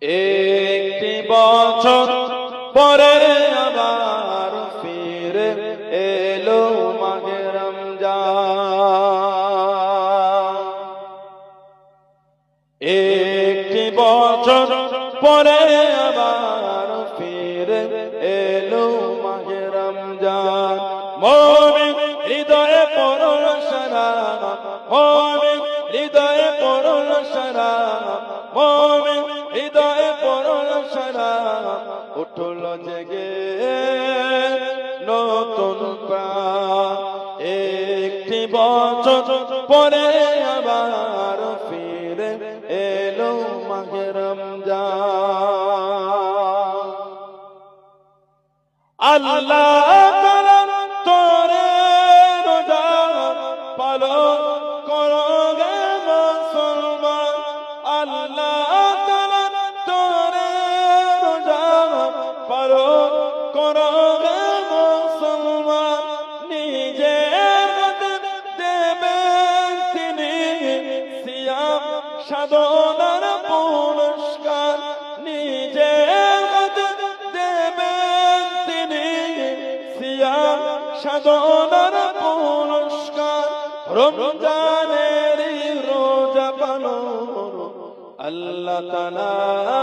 একটি বছর পরে আবার ফিরে এলো মাহে রমজান। একটি বছর পরে আবার ফিরে এলো মাহে রমজান। মুমিন হৃদয়ে পড়ল সারা, মুমিন হৃদয়ে পড়ল সারা, মুমিন হৃদয়ে পড়ল সারা, উঠল জেগে নতুন প্রাণ। একটি বছর পরে আবার ফিরে এলো মাহে রমজান। আল্লাহ তোরে রোজা পালন করো গে মুসলমান। আল্লাহ তোরে রোজা পালন করো গে মুসলমান। নিজে দেবেন তিনি সিয়াম সাধনার পুরস্কার। নিজে সাধনার পুরস্কার। রমজানের রোজা পালন আল্লাহ তাআলা